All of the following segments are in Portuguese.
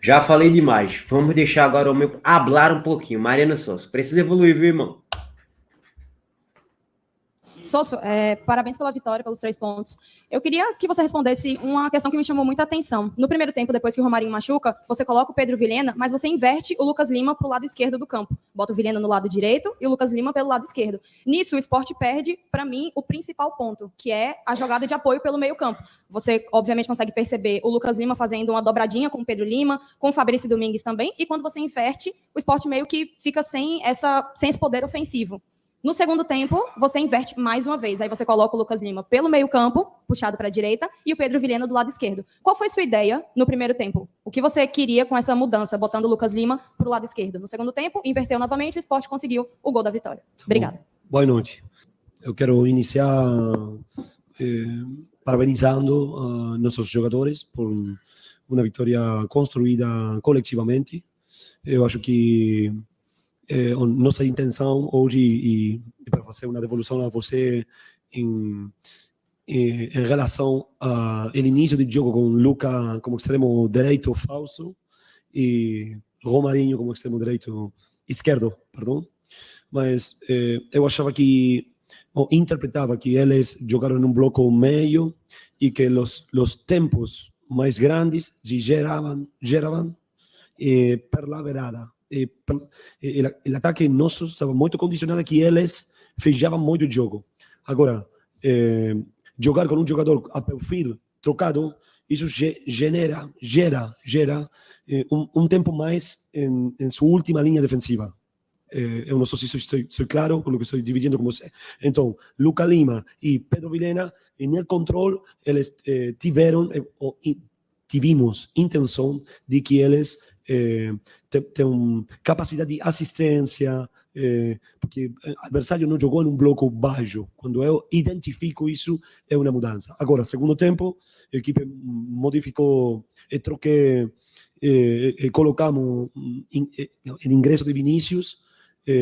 Já falei demais. Vamos deixar agora o meu hablar um pouquinho. Mariano Souza, precisa evoluir, viu, irmão? Sosso, parabéns pela vitória, pelos 3 pontos. Eu queria que você respondesse uma questão que me chamou muita atenção. No primeiro tempo, depois que o Romarinho machuca, você coloca o Pedro Vilhena, mas você inverte o Lucas Lima para o lado esquerdo do campo. Bota o Vilhena no lado direito e o Lucas Lima pelo lado esquerdo. Nisso, o Sport perde, para mim, o principal ponto, que é a jogada de apoio pelo meio campo. Você, obviamente, consegue perceber o Lucas Lima fazendo uma dobradinha com o Pedro Lima, com o Fabrício Domingues também, e quando você inverte, o Sport meio que fica sem esse poder ofensivo. No segundo tempo, você inverte mais uma vez. Aí você coloca o Lucas Lima pelo meio-campo, puxado para a direita, e o Pedro Vilhena do lado esquerdo. Qual foi sua ideia no primeiro tempo? O que você queria com essa mudança, botando o Lucas Lima para o lado esquerdo? No segundo tempo, inverteu novamente, o Sport conseguiu o gol da vitória. Obrigada. Boa noite. Eu quero iniciar parabenizando nossos jogadores por uma vitória construída coletivamente. Eu acho que nossa intenção hoje, e para fazer uma devolução a você em relação ao início do jogo com Luca como extremo direito falso e Romarinho como extremo direito esquerdo, perdão. Mas eu achava que, ou interpretava que eles jogaram em um bloco meio e que os tempos mais grandes se geravam per la beirada. O ataque nosso estava muito condicionado a que eles fechavam muito o jogo. Agora, jogar com um jogador a perfil trocado, isso gera um tempo mais em sua última linha defensiva. Eu não sei se estou claro com o que estou dividindo com você. Então, Luca Lima e Pedro Vilhena, no controle, eles tivemos intenção de que eles tenham capacidade de assistência, porque o adversário não jogou em um bloco baixo. Quando eu identifico isso, é uma mudança. Agora, segundo tempo, a equipe modificou e troquei, colocamos o ingresso de Vinícius,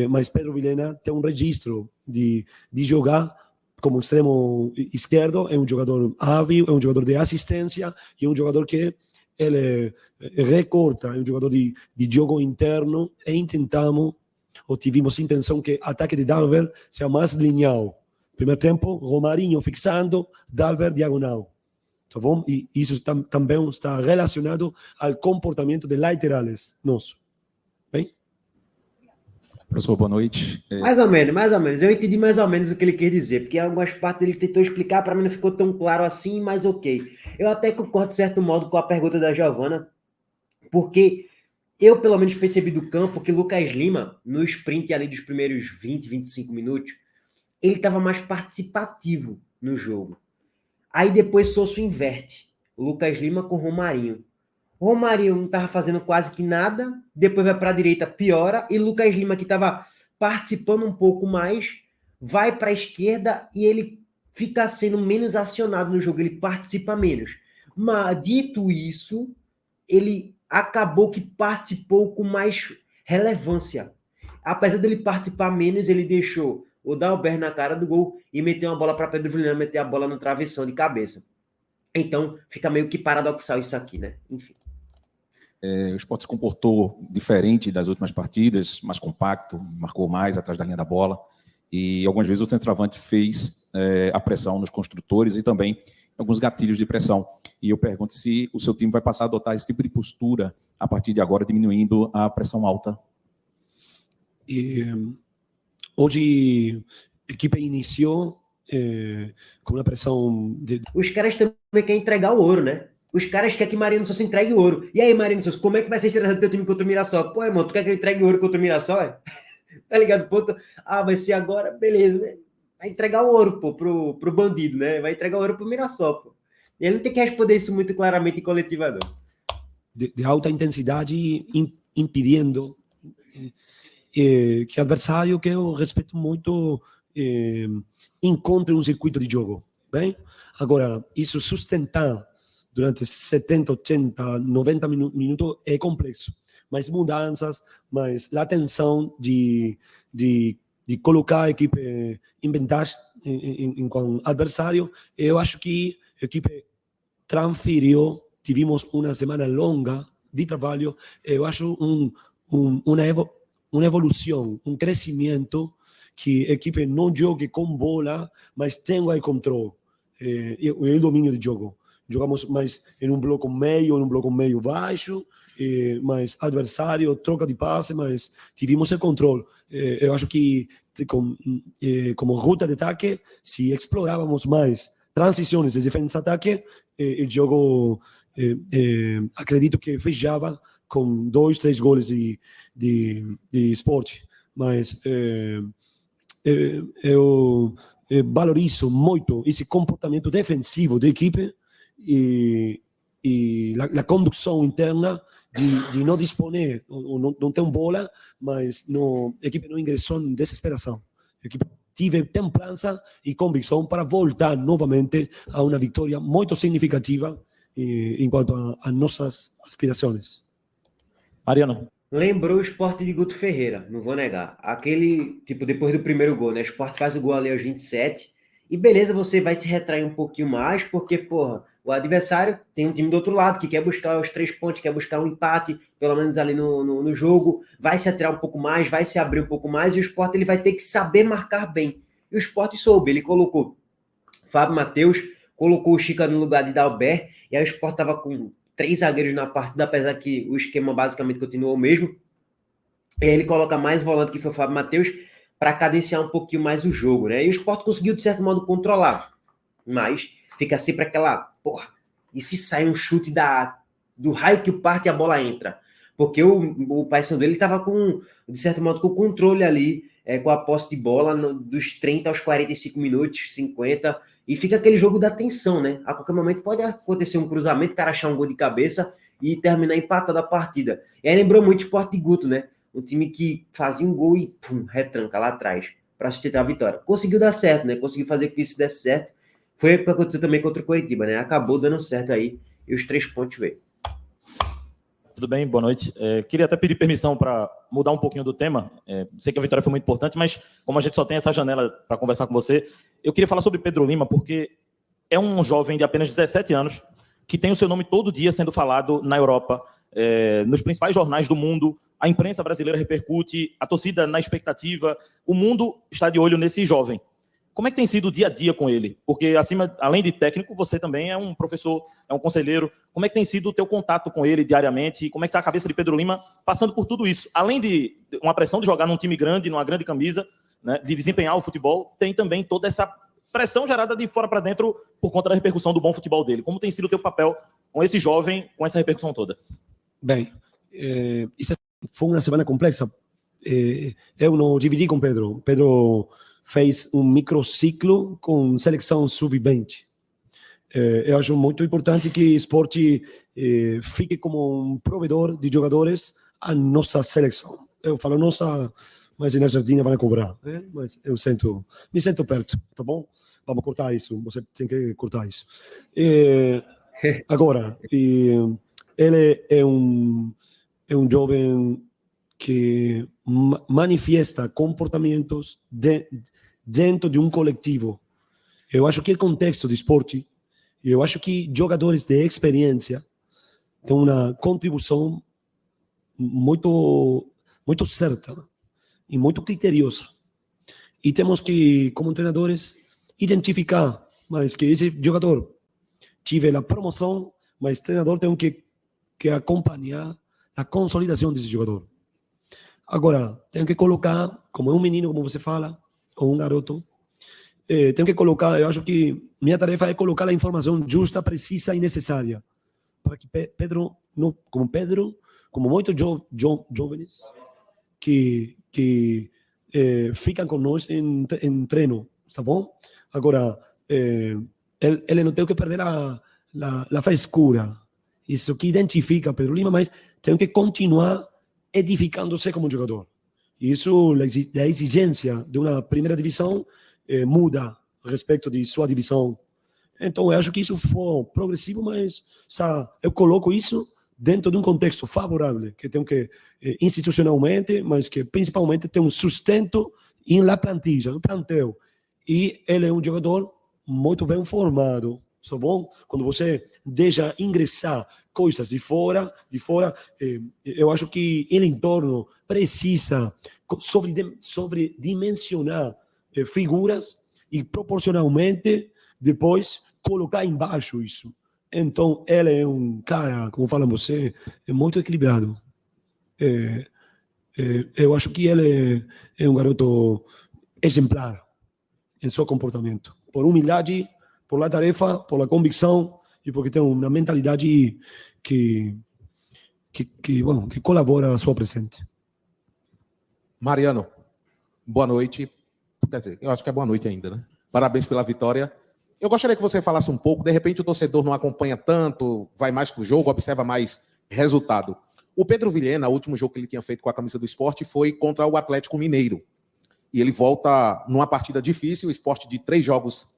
mas Pedro Vilhena tem um registro de jogar como extremo esquerdo, é um jogador hábil, é um jogador de assistência e é um jogador que ele recorta, é um jogador de jogo interno e tivemos intenção que o ataque de Dalver seja mais lineal. Primeiro tempo, Romarinho fixando, Dalver diagonal. Tá bom? E isso também está relacionado ao comportamento de laterais nosso. Bem? Professor, boa noite. Mais ou menos. Eu entendi mais ou menos o que ele quer dizer, porque algumas partes ele tentou explicar, para mim não ficou tão claro assim, mas ok. Eu até concordo, de certo modo, com a pergunta da Giovana, porque eu, pelo menos, percebi do campo que Lucas Lima, no sprint ali dos primeiros 20, 25 minutos, ele estava mais participativo no jogo. Aí depois Sosso inverte. O Lucas Lima com Romarinho. Romarinho não estava fazendo quase que nada, depois vai para a direita, piora, e Lucas Lima, que estava participando um pouco mais, vai para a esquerda e ele fica sendo menos acionado no jogo, ele participa menos. Mas, dito isso, ele acabou que participou com mais relevância. Apesar dele participar menos, ele deixou o Dalber na cara do gol e meteu uma bola para Pedro Vilhena, meter a bola no travessão de cabeça. Então, fica meio que paradoxal isso aqui, né? Enfim. O Sport se comportou diferente das últimas partidas, mais compacto, marcou mais atrás da linha da bola, e algumas vezes o centroavante fez a pressão nos construtores e também alguns gatilhos de pressão. E eu pergunto se o seu time vai passar a adotar esse tipo de postura a partir de agora, diminuindo a pressão alta. Hoje a equipe iniciou com uma pressão... Os caras também querem entregar o ouro, né? Os caras querem que Mariano Souza entregue ouro. E aí, Mariano Souza, como é que vai ser estreia do teu time contra o Mirassol? Pô, irmão, tu quer que eu entregue ouro contra o Mirassol? É? Tá ligado? Ponto. Vai ser agora, beleza. Vai entregar o ouro, pô, pro bandido, né? Vai entregar o ouro pro Mirassol, pô. E ele não tem que responder isso muito claramente em coletiva, não. De alta intensidade, impedindo que o adversário, que eu respeito muito, encontre um circuito de jogo. Bem? Agora, isso sustentar durante 70, 80, 90 minutos é complexo. Mais mudanças, mais a tensão de colocar a equipe em vantagem com o adversário. Eu acho que a equipe transferiu, tivemos uma semana longa de trabalho, eu acho uma evolução, um crescimento que a equipe não jogue com bola, mas tenha controle e o domínio de jogo. Jogamos mais em um bloco meio baixo, mas adversário, troca de passe, mas tivemos o controle. Eu acho que como ruta de ataque, se explorávamos mais transições de defesa-ataque, o jogo, acredito que fechava com 2, 3 goles de Sport. Mas eu valorizo muito esse comportamento defensivo da equipe e a condução interna de não disponer, não ter bola, mas a equipe não ingressou em desesperação. A equipe tive templança e convicção para voltar novamente a uma vitória muito significativa em quanto a nossas aspirações. Mariano. Lembrou o Sport de Guto Ferreira, não vou negar. Aquele, tipo, depois do primeiro gol, né? O Sport faz o gol ali aos 27. E beleza, você vai se retrair um pouquinho mais, porque, porra, o adversário tem um time do outro lado que quer buscar os 3 pontos, quer buscar um empate, pelo menos ali no jogo, vai se atirar um pouco mais, vai se abrir um pouco mais, e o Sport ele vai ter que saber marcar bem. E o Sport soube, ele colocou Fábio Matheus, colocou o Chica no lugar de Dalbert, e aí o Sport estava com 3 zagueiros na partida, apesar que o esquema basicamente continuou o mesmo. E aí ele coloca mais volante, que foi o Fábio Matheus, para cadenciar um pouquinho mais o jogo, né? E o Sport conseguiu, de certo modo, controlar. Mas fica sempre aquela, porra, e se sai um chute do raio que parte e a bola entra? Porque o Paysandu dele estava de certo modo, com o controle ali, com a posse de bola dos 30 aos 45 minutos, 50, e fica aquele jogo da tensão, né? A qualquer momento pode acontecer um cruzamento, o cara achar um gol de cabeça e terminar empatado a partida. E aí lembrou muito o Sport de Guto, né? Um time que fazia um gol e pum, retranca lá atrás para sustentar a vitória. Conseguiu dar certo, né? Conseguiu fazer com que isso desse certo. Foi o que aconteceu também contra o Coritiba, né? Acabou dando certo aí e os 3 pontos veio. Tudo bem? Boa noite. Queria até pedir permissão para mudar um pouquinho do tema. Sei que a vitória foi muito importante, mas como a gente só tem essa janela para conversar com você, eu queria falar sobre Pedro Lima, porque é um jovem de apenas 17 anos que tem o seu nome todo dia sendo falado na Europa, nos principais jornais do mundo. A imprensa brasileira repercute, a torcida na expectativa, o mundo está de olho nesse jovem. Como é que tem sido o dia a dia com ele? Porque, além de técnico, você também é um professor, é um conselheiro. Como é que tem sido o teu contato com ele diariamente? Como é que está a cabeça de Pedro Lima passando por tudo isso? Além de uma pressão de jogar num time grande, numa grande camisa, né, de desempenhar o futebol, tem também toda essa pressão gerada de fora para dentro por conta da repercussão do bom futebol dele. Como tem sido o teu papel com esse jovem, com essa repercussão toda? Bem, isso foi uma semana complexa. Eu não dividi com Pedro. Pedro fez um microciclo com seleção sub-20. Eu acho muito importante que o esporte fique como um provedor de jogadores à nossa seleção. Eu falo nossa, mas na Argentina vai cobrar. Mas eu me sinto perto, tá bom? Vamos cortar isso, você tem que cortar isso. Agora, ele é um jovem que manifesta comportamentos dentro de um coletivo. Eu acho que o contexto do esporte, eu acho que jogadores de experiência têm uma contribuição muito certa e muito criteriosa. E temos que, como treinadores, identificar mais que esse jogador tive a promoção, mas o treinador tem que acompanhar a consolidação desse jogador. Agora, tenho que colocar, como é um menino, como você fala, ou um garoto, tenho que colocar, eu acho que minha tarefa é colocar a informação justa, precisa e necessária, para que Pedro, como muitos jovens que ficam com nós em treino, tá bom? Agora, ele não tem que perder a frescura, isso que identifica Pedro Lima, mas tem que continuar edificando-se como jogador. E isso, a exigência de uma primeira divisão muda a respeito de sua divisão. Então, eu acho que isso foi progressivo, mas eu coloco isso dentro de um contexto favorável, que tem que, institucionalmente, mas que principalmente tem um sustento na plantilla, no plantel. E ele é um jogador muito bem formado, tá bom? Quando você deixa ingressar coisas de fora, eu acho que ele entorno precisa sobredimensionar figuras e proporcionalmente depois colocar embaixo isso. Então, ele é um cara, como fala você, muito equilibrado. Eu acho que ele é um garoto exemplar em seu comportamento. Por humildade, por la tarefa, por la convicção e porque tem uma mentalidade que colabora a sua presente. Mariano, boa noite. Quer dizer, eu acho que é boa noite ainda, né? Parabéns pela vitória. Eu gostaria que você falasse um pouco, de repente o torcedor não acompanha tanto, vai mais para o jogo, observa mais resultado. O Pedro Vilhena, o último jogo que ele tinha feito com a camisa do Sport foi contra o Atlético Mineiro. E ele volta numa partida difícil, o Sport de 3 jogos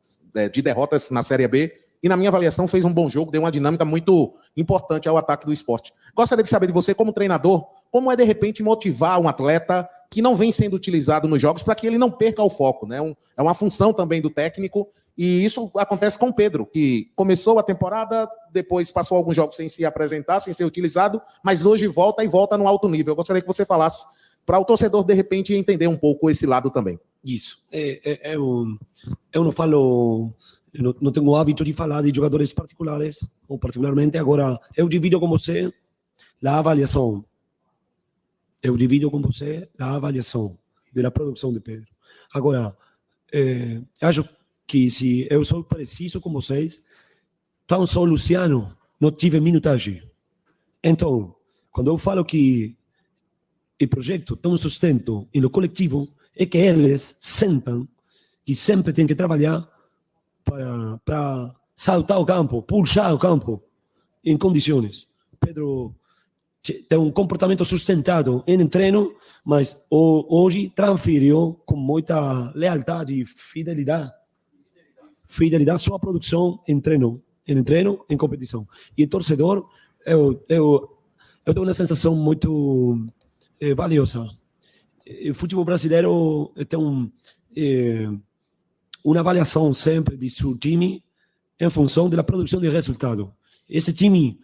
de derrotas na Série B, e na minha avaliação fez um bom jogo, deu uma dinâmica muito importante ao ataque do Sport. Gostaria de saber de você, como treinador, como é de repente motivar um atleta que não vem sendo utilizado nos jogos para que ele não perca o foco, né? É uma função também do técnico, e isso acontece com o Pedro, que começou a temporada, depois passou alguns jogos sem se apresentar, sem ser utilizado, mas hoje volta no alto nível. Eu gostaria que você falasse para o torcedor, de repente, entender um pouco esse lado também. Isso. Eu não falo, não tenho o hábito de falar de jogadores particulares, ou particularmente, agora, eu divido com você a avaliação. Da produção de Pedro. Agora, acho que se eu sou preciso com vocês, tão só o Luciano não tive minutagem. Então, quando eu falo que o projeto tem um sustento no coletivo, é que eles sentam que sempre tem que trabalhar para saltar o campo, puxar o campo em condições. Pedro tem um comportamento sustentado em treino, mas hoje transferiu com muita lealdade e fidelidade sua produção em treino, em competição. E torcedor, eu tenho uma sensação muito valiosa. O futebol brasileiro tem uma avaliação sempre de seu time em função da produção de resultado. Esse time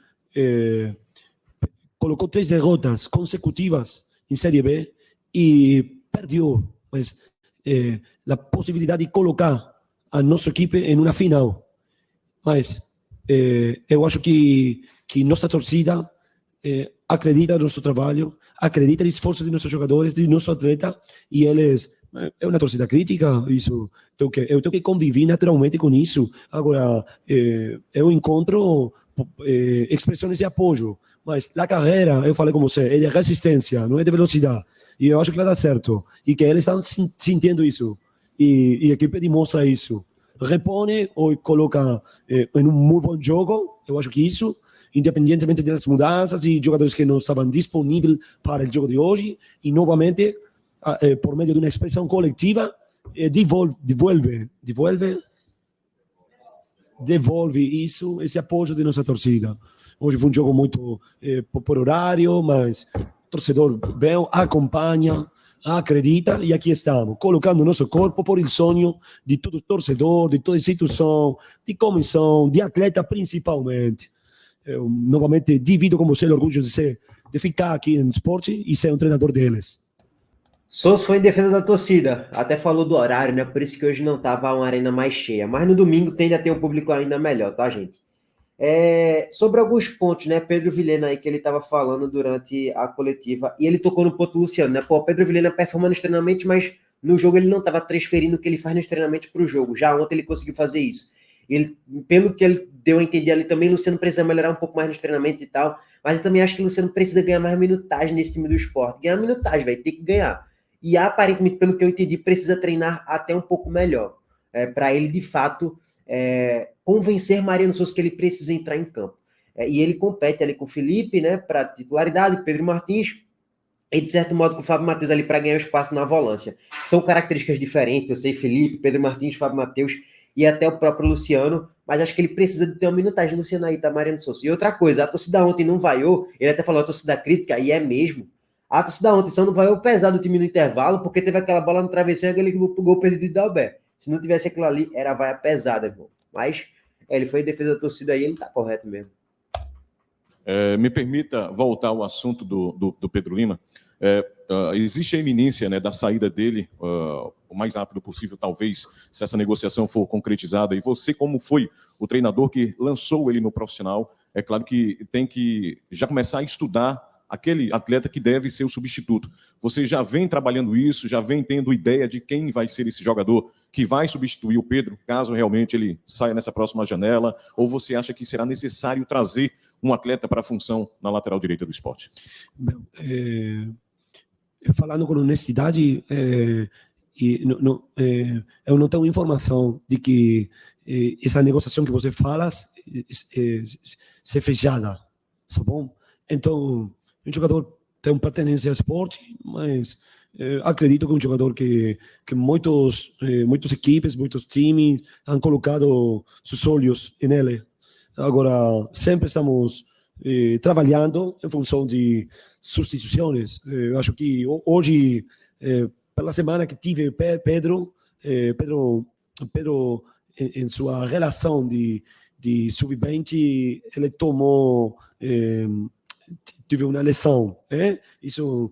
colocou 3 derrotas consecutivas em Série B e perdeu, mas a possibilidade de colocar a nossa equipe em uma final. Mas eu acho que nossa torcida acredita no nosso trabalho, acredita no esforço de nossos jogadores, de nosso atleta, e eles... É uma torcida crítica, isso. Eu tenho que conviver naturalmente com isso. Agora, eu encontro expressões de apoio, mas a carreira, eu falei com você, é de resistência, não é de velocidade. E eu acho que vai dar certo. E que eles estão sentindo isso. E a equipe demonstra isso. Repõe ou coloca em um muito bom jogo, eu acho que isso, independentemente das mudanças e jogadores que não estavam disponíveis para o jogo de hoje, e novamente, por meio de uma expressão coletiva, devolve isso, esse apoio de nossa torcida. Hoje foi um jogo muito por horário, mas o torcedor bem acompanha, acredita, e aqui estamos, colocando nosso corpo por el sonho de todo torcedor, de toda instituição, de comissão, de atleta principalmente. Eu, novamente, divido com você o orgulho de ficar aqui no esporte e ser um treinador deles. Souza foi em defesa da torcida, até falou do horário, né? Por isso que hoje não estava uma arena mais cheia. Mas no domingo tende a ter um público ainda melhor, tá, gente? Sobre alguns pontos, né? Pedro Vilhena aí, que ele estava falando durante a coletiva, e ele tocou no ponto do Luciano, né? Pô, Pedro Vilhena performa nos treinamentos, mas no jogo ele não estava transferindo o que ele faz nos treinamentos para o jogo. Já ontem ele conseguiu fazer isso. Ele, pelo que ele deu a entender ali também, o Luciano precisa melhorar um pouco mais nos treinamentos e tal, mas eu também acho que o Luciano precisa ganhar mais minutagem nesse time do Sport. Ganhar minutagem, vai ter que ganhar. E aparentemente, pelo que eu entendi, precisa treinar até um pouco melhor, para ele, de fato, convencer Mariano Souza que ele precisa entrar em campo. E ele compete ali com o Felipe, né, para titularidade, Pedro Martins, e de certo modo com o Fábio Matheus ali para ganhar espaço na volância. São características diferentes, eu sei, Felipe, Pedro Martins, Fábio Matheus e até o próprio Luciano, mas acho que ele precisa de ter uma minutagem. Luciano aí, tá, Mariano Souza. E outra coisa, a torcida ontem não vaiou, ele até falou a torcida crítica, e é mesmo. A torcida ontem só não vaiou pesado o time no intervalo, porque teve aquela bola no travesseiro e aquele gol perdido de Dalbert. Se não tivesse aquilo ali, era vaia pesada, irmão. Mas Ele foi em defesa da torcida aí, ele tá correto mesmo. Me permita voltar ao assunto do Pedro Lima. Existe a iminência, né, da saída dele o mais rápido possível, talvez, se essa negociação for concretizada. E você, como foi o treinador que lançou ele no profissional, é claro que tem que já começar a estudar aquele atleta que deve ser o substituto. Você já vem trabalhando isso, já vem tendo ideia de quem vai ser esse jogador que vai substituir o Pedro, caso realmente ele saia nessa próxima janela, ou você acha que será necessário trazer um atleta para a função na lateral direita do Sport? Falando com honestidade, eu não tenho informação de que essa negociação que você fala ser fechada, tá bom? Então, um jogador tem pertenência ao esporte, mas acredito que é um jogador que muitas equipes, muitos times han colocado seus olhos nele. Agora, sempre estamos trabalhando em função de substituições. Eu acho que hoje, pela semana que tive Pedro, em sua relação de sub-20, ele tomou, teve uma lesão. Isso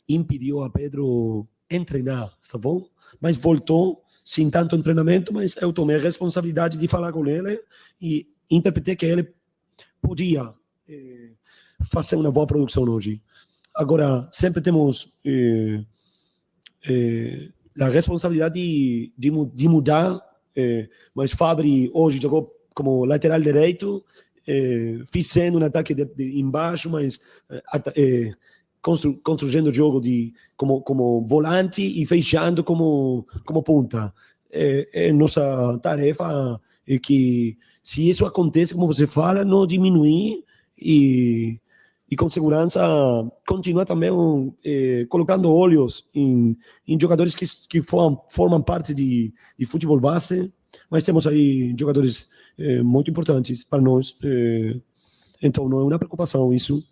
impediu a Pedro treinar, tá bom? Mas voltou sem tanto treinamento, mas eu tomei a responsabilidade de falar com ele e interpretei que ele podia fazer uma boa produção hoje. Agora, sempre temos a responsabilidade de mudar, mas Fabri hoje jogou como lateral direito, fazendo um ataque embaixo, mas construindo o jogo como volante e fechando como ponta. Nossa tarefa é que, se isso acontece, como você fala, não diminuir e com segurança continuar também colocando olhos em jogadores que formam parte de futebol base, mas temos aí jogadores muito importantes para nós, então não é uma preocupação isso.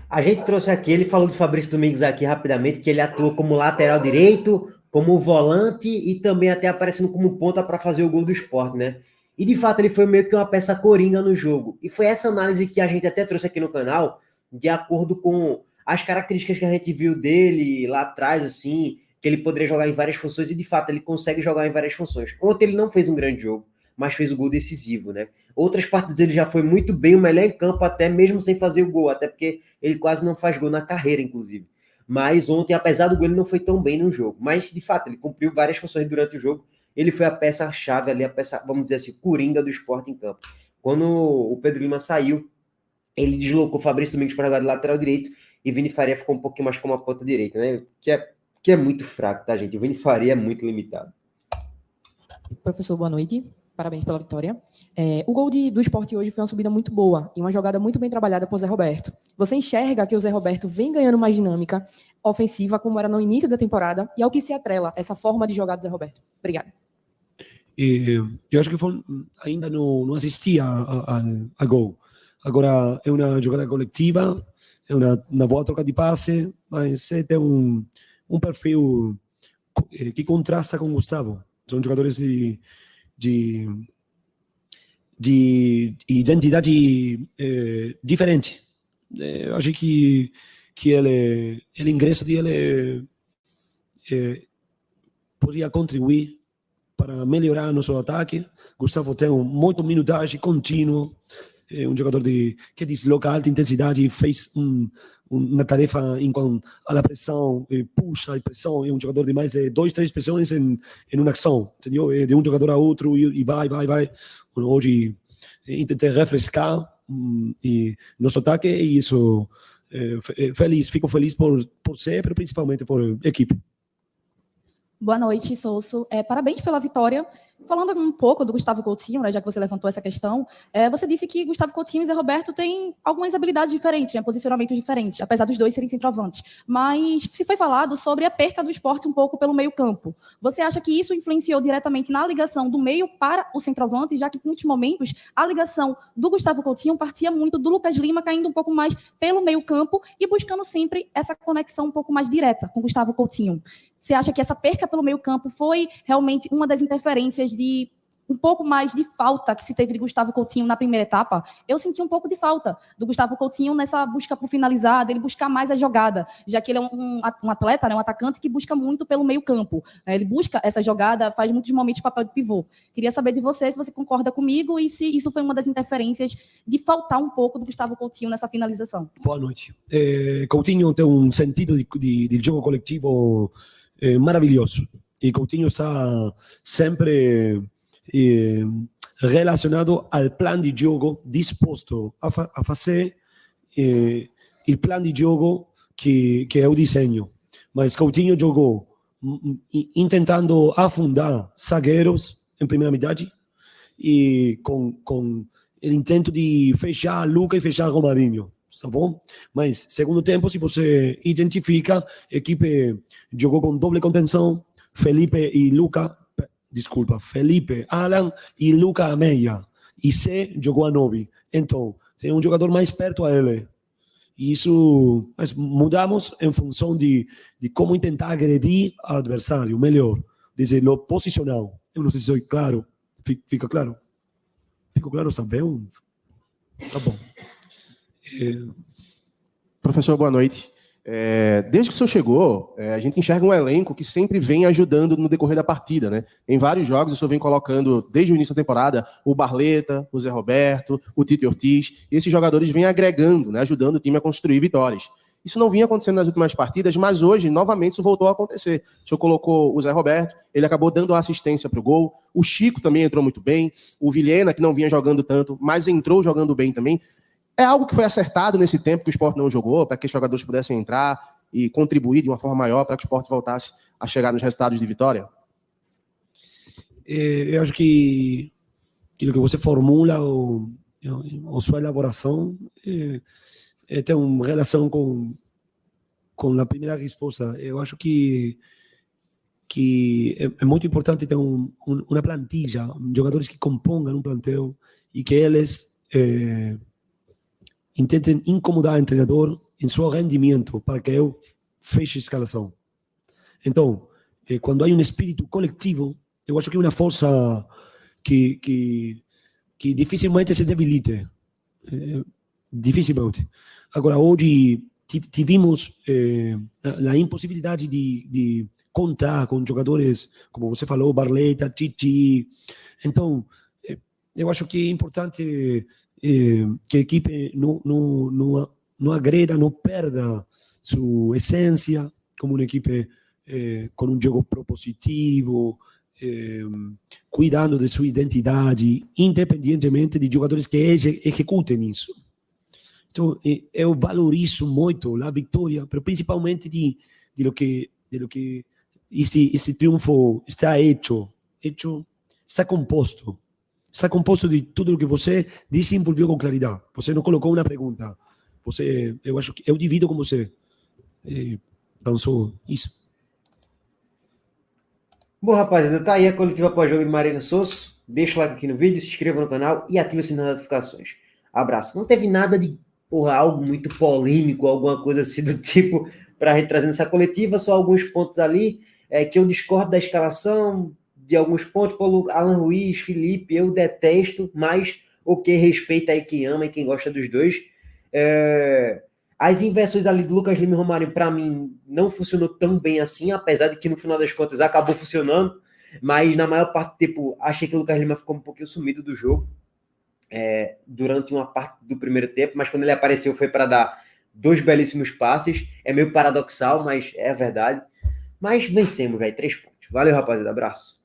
A gente trouxe aqui, ele falou do Fabrício Domingues aqui rapidamente, que ele atuou como lateral direito, como volante e também até aparecendo como ponta para fazer o gol do Sport, né? E de fato ele foi meio que uma peça coringa no jogo. E foi essa análise que a gente até trouxe aqui no canal, de acordo com as características que a gente viu dele lá atrás, assim, que ele poderia jogar em várias funções, e de fato ele consegue jogar em várias funções. Ontem ele não fez um grande jogo, mas fez o gol decisivo, né? Outras partidas ele já foi muito bem, o melhor em campo, até mesmo sem fazer o gol, até porque ele quase não faz gol na carreira, inclusive. Mas ontem, apesar do gol, ele não foi tão bem no jogo. Mas, de fato, ele cumpriu várias funções durante o jogo. Ele foi a peça-chave ali, a peça, vamos dizer assim, coringa do Sport em campo. Quando o Pedro Lima saiu, ele deslocou o Fabrício Domingues para jogar de lateral direito e Vini Faria ficou um pouquinho mais como a ponta direita, né? Que é muito fraco, tá, gente? O Vini Faria é muito limitado. Professor, boa noite. Parabéns pela vitória. O gol do Sport hoje foi uma subida muito boa e uma jogada muito bem trabalhada por Zé Roberto. Você enxerga que o Zé Roberto vem ganhando mais dinâmica ofensiva, como era no início da temporada, e ao que se atrela essa forma de jogar do Zé Roberto? Obrigado. Eu acho que ainda não assisti a gol. Agora, é uma jogada coletiva, é uma boa troca de passe, mas tem um perfil que contrasta com o Gustavo. São jogadores de identidade diferente. Eu acho que o ingresso dele poderia contribuir para melhorar nosso ataque. Gustavo tem muito minutagem contínuo, um jogador que desloca alta intensidade, fez uma tarefa enquanto a pressão, puxa a pressão, é um jogador de mais de 2-3 pressões em uma ação, entendeu? De um jogador a outro e vai. Hoje tentei refrescar e nosso ataque, e isso fico feliz por ser, mas principalmente por equipe. Boa noite, Souso. Parabéns pela vitória. Falando um pouco do Gustavo Coutinho, né, já que você levantou essa questão, você disse que Gustavo Coutinho e Zé Roberto têm algumas habilidades diferentes, né, posicionamentos diferentes, apesar dos dois serem centroavantes. Mas se foi falado sobre a perca do Sport um pouco pelo meio-campo. Você acha que isso influenciou diretamente na ligação do meio para o centroavante, já que, em muitos momentos, a ligação do Gustavo Coutinho partia muito do Lucas Lima, caindo um pouco mais pelo meio-campo e buscando sempre essa conexão um pouco mais direta com Gustavo Coutinho? Você acha que essa perca pelo meio-campo foi realmente uma das interferências de um pouco mais de falta que se teve de Gustavo Coutinho na primeira etapa, eu senti um pouco de falta do Gustavo Coutinho nessa busca por finalizar, dele buscar mais a jogada, já que ele é um atleta, né, um atacante que busca muito pelo meio campo, né, ele busca essa jogada, faz muitos momentos de papel de pivô. Queria saber de você se você concorda comigo e se isso foi uma das interferências de faltar um pouco do Gustavo Coutinho nessa finalização. Boa noite. Coutinho tem um sentido de jogo coletivo maravilhoso. E Coutinho está sempre relacionado al plan de jogo, disposto a fazer o plano de jogo que é o desenho. Mas Coutinho jogou tentando afundar zagueiros em primeira metade e com o intento de fechar Luca e fechar Romarinho. Tá bom? Mas, segundo tempo, se você identifica, a equipe jogou com doble contenção, Felipe, Alan e Luca a meia. E C jogou a 9. Então, tem um jogador mais perto a ele. E isso, mas mudamos em função de como tentar agredir o adversário melhor. Desde o posicional. Eu não sei se sou claro. Fica claro? Ficou claro também? Tá bom. Professor, boa noite. Desde que o senhor chegou, a gente enxerga um elenco que sempre vem ajudando no decorrer da partida, né? Em vários jogos, o senhor vem colocando, desde o início da temporada, o Barleta, o Zé Roberto, o Tite Ortiz, e esses jogadores vêm agregando, né, ajudando o time a construir vitórias. Isso não vinha acontecendo nas últimas partidas, mas hoje, novamente, isso voltou a acontecer. O senhor colocou o Zé Roberto, ele acabou dando a assistência para o gol, o Chico também entrou muito bem, o Vilhena, que não vinha jogando tanto, mas entrou jogando bem também. É algo que foi acertado nesse tempo que o Sport não jogou, para que os jogadores pudessem entrar e contribuir de uma forma maior para que o Sport voltasse a chegar nos resultados de vitória? Eu acho que o que você formula, ou sua elaboração, tem uma relação com a primeira resposta. Eu acho que é muito importante ter uma plantilha, jogadores que compongam um plantel e que eles intentem incomodar o treinador em seu rendimento para que eu feche a escalação. Então, quando há um espírito coletivo, eu acho que é uma força que dificilmente se debilite. Dificilmente. Agora, hoje tivemos a impossibilidade de contar com jogadores, como você falou, Barleta, Titi. Então, eu acho que é importante que a equipe não agreda, não perda sua essência como uma equipe com um jogo propositivo, cuidando de sua identidade, independentemente de jogadores que executem isso. Então, eu valorizo muito a vitória, mas principalmente de lo que esse triunfo está hecho, está composto. Está composto de tudo o que você desenvolveu com claridade. Você não colocou uma pergunta. Eu acho que eu divido com você. Então, só isso. Bom, rapaziada, tá aí a coletiva pós-jogo de Mariano Souza. Deixa o like aqui no vídeo, se inscreva no canal e ative o sininho das notificações. Abraço. Não teve nada de algo muito polêmico, alguma coisa assim do tipo, para a gente trazer nessa coletiva, só alguns pontos ali que eu discordo da escalação, de alguns pontos, Paulo, Alan Ruiz, Felipe, eu detesto, mas respeita aí quem ama e quem gosta dos dois. As inversões ali do Lucas Lima e Romário, para mim, não funcionou tão bem assim, apesar de que no final das contas acabou funcionando, mas na maior parte, achei que o Lucas Lima ficou um pouquinho sumido do jogo durante uma parte do primeiro tempo, mas quando ele apareceu foi para dar 2 belíssimos passes, é meio paradoxal, mas é verdade. Mas vencemos, velho, 3 pontos. Valeu, rapaziada, abraço.